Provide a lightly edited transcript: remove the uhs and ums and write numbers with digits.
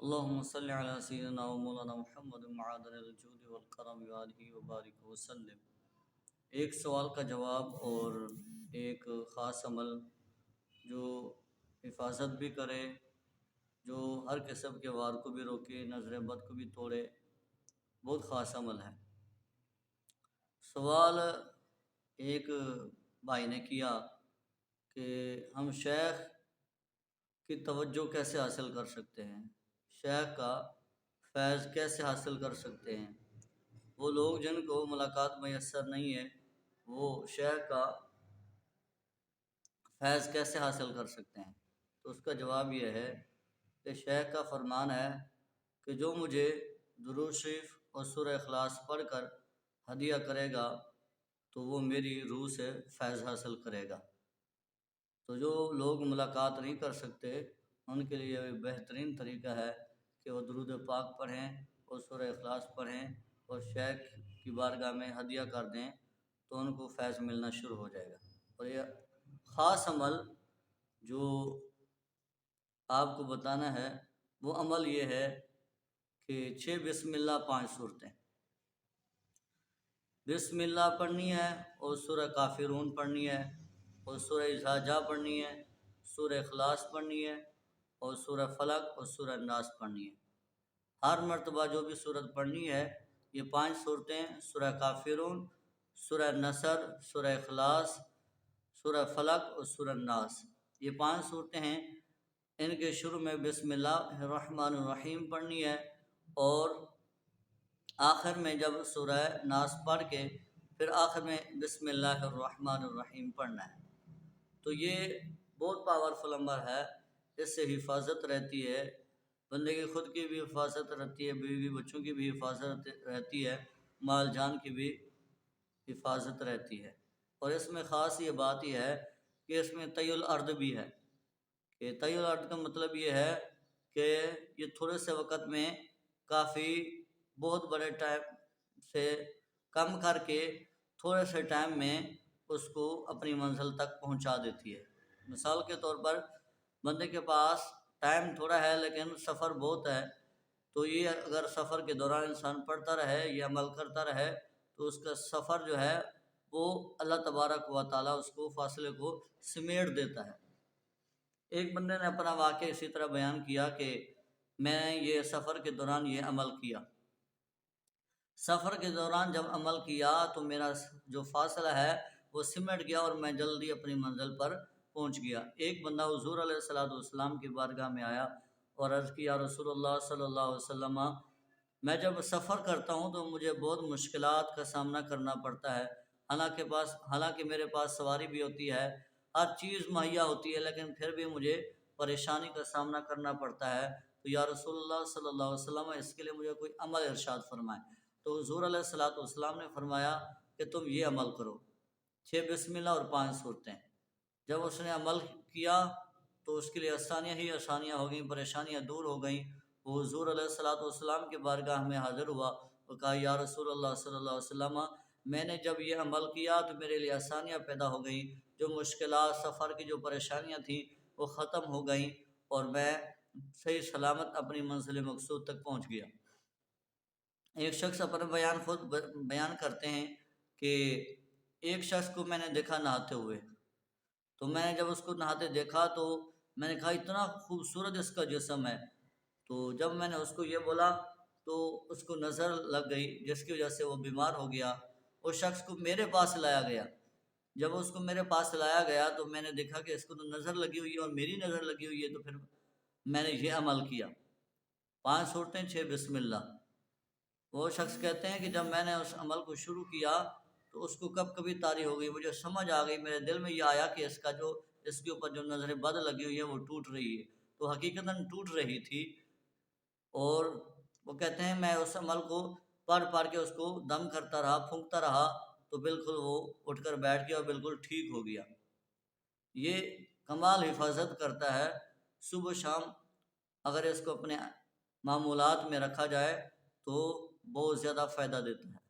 اللهم صل على سيدنا ومولانا محمد معادن الجود والکرم وآلہ وبارک وسلم۔ ایک سوال کا جواب اور ایک خاص عمل جو حفاظت بھی کرے، جو ہر قسم کے وار کو بھی روکے، نظر بد کو بھی توڑے، بہت خاص عمل ہے۔ سوال ایک بھائی نے کیا کہ ہم شیخ کی توجہ کیسے حاصل کر سکتے ہیں، شیخ کا فیض کیسے حاصل کر سکتے ہیں؟ وہ لوگ جن کو ملاقات میسر نہیں ہے وہ شیخ کا فیض کیسے حاصل کر سکتے ہیں؟ تو اس کا جواب یہ ہے کہ شیخ کا فرمان ہے کہ جو مجھے درود شریف اور سورہ اخلاص پڑھ کر ہدیہ کرے گا تو وہ میری روح سے فیض حاصل کرے گا۔ تو جو لوگ ملاقات نہیں کر سکتے ان کے لیے بہترین طریقہ ہے کہ وہ درود پاک پڑھیں اور سورہ اخلاص پڑھیں اور شیخ کی بارگاہ میں ہدیہ کر دیں تو ان کو فیض ملنا شروع ہو جائے گا۔ اور یہ خاص عمل جو آپ کو بتانا ہے وہ عمل یہ ہے کہ 6 بسم اللہ 5 صورتیں بسم اللہ پڑھنی ہے اور سورہ کافرون پڑھنی ہے اور سورہ اذا جاء پڑھنی ہے، سورہ اخلاص پڑھنی ہے اور سورہ فلق اور سورہ ناس پڑھنی ہے۔ ہر مرتبہ جو بھی صورت پڑھنی ہے یہ 5 صورتیں سورہ کافرون، سورہ نصر، سورہ اخلاص، سورہ فلق اور سورہ ناس، یہ 5 صورتیں ہیں۔ ان کے شروع میں بسم اللہ الرحمن الرحیم پڑھنی ہے اور آخر میں جب سورہ ناس پڑھ کے پھر آخر میں بسم اللہ الرحمن الرحیم پڑھنا ہے۔ تو یہ بہت پاورفل عمل ہے، اس سے حفاظت رہتی ہے، بندے کی خود کی بھی حفاظت رہتی ہے، بیوی بچوں کی بھی حفاظت رہتی ہے، مال جان کی بھی حفاظت رہتی ہے۔ اور اس میں خاص یہ بات یہ ہے کہ اس میں طی الارض بھی ہے کہ طی الارض کا مطلب یہ ہے کہ یہ تھوڑے سے وقت میں کافی بہت بڑے ٹائم سے کم کر کے تھوڑے سے ٹائم میں اس کو اپنی منزل تک پہنچا دیتی ہے۔ مثال کے طور پر بندے کے پاس ٹائم تھوڑا ہے لیکن سفر بہت ہے، تو یہ اگر سفر کے دوران انسان پڑھتا رہے یا عمل کرتا رہے تو اس کا سفر جو ہے وہ اللہ تبارک و تعالیٰ اس کو فاصلے کو سمیٹ دیتا ہے۔ ایک بندے نے اپنا واقعہ اسی طرح بیان کیا کہ میں نے یہ سفر کے دوران یہ عمل کیا، سفر کے دوران جب عمل کیا تو میرا جو فاصلہ ہے وہ سمٹ گیا اور میں جلدی اپنی منزل پر پہنچ گیا۔ ایک بندہ حضور علیہ السلام کی بارگاہ میں آیا اور عرض کیا رسول اللہ صلی اللہ علیہ وسلم، میں جب سفر کرتا ہوں تو مجھے بہت مشکلات کا سامنا کرنا پڑتا ہے، حالانکہ میرے پاس سواری بھی ہوتی ہے، ہر چیز مہیا ہوتی ہے، لیکن پھر بھی مجھے پریشانی کا سامنا کرنا پڑتا ہے، تو یا رسول اللہ صلی اللہ علیہ وسلم اس کے لیے مجھے کوئی عمل ارشاد فرمائیں۔ تو حضور علیہ السلام نے فرمایا کہ تم یہ عمل کرو، 6 بسم اللہ اور 5 صورتیں۔ جب اس نے عمل کیا تو اس کے لیے آسانیاں ہی آسانیاں ہو گئیں، پریشانیاں دور ہو گئیں۔ وہ حضور علیہ السلام کے بارگاہ میں حاضر ہوا اور کہا یا رسول اللہ صلی اللہ علیہ وسلم، میں نے جب یہ عمل کیا تو میرے لیے آسانیاں پیدا ہو گئیں، جو مشکلات سفر کی جو پریشانیاں تھیں وہ ختم ہو گئیں اور میں صحیح سلامت اپنی منزل مقصود تک پہنچ گیا۔ ایک شخص اپنا بیان خود بیان کرتے ہیں کہ ایک شخص کو میں نے دیکھا نہاتے ہوئے، تو میں نے جب اس کو نہاتے دیکھا تو میں نے کہا اتنا خوبصورت اس کا جسم ہے، تو جب میں نے اس کو یہ بولا تو اس کو نظر لگ گئی جس کی وجہ سے وہ بیمار ہو گیا۔ اس شخص کو میرے پاس لایا گیا، جب اس کو میرے پاس لایا گیا تو میں نے دیکھا کہ اس کو تو نظر لگی ہوئی ہے اور میری نظر لگی ہوئی ہے، تو پھر میں نے یہ عمل کیا، 5 صورتیں 6 بسم اللہ۔ وہ شخص کہتے ہیں کہ جب میں نے اس عمل کو شروع کیا تو اس کو کبھی طاری ہو گئی، مجھے سمجھ آ گئی، میرے دل میں یہ آیا کہ اس کے اوپر جو نظر بد لگی ہوئی ہے وہ ٹوٹ رہی ہے، تو حقیقتاً ٹوٹ رہی تھی۔ اور وہ کہتے ہیں میں اس عمل کو پڑھ کے اس کو دم کرتا رہا، پھونکتا رہا، تو بالکل وہ اٹھ کر بیٹھ گیا اور بالکل ٹھیک ہو گیا۔ یہ کمال حفاظت کرتا ہے، صبح و شام اگر اس کو اپنے معمولات میں رکھا جائے تو بہت زیادہ فائدہ دیتا ہے۔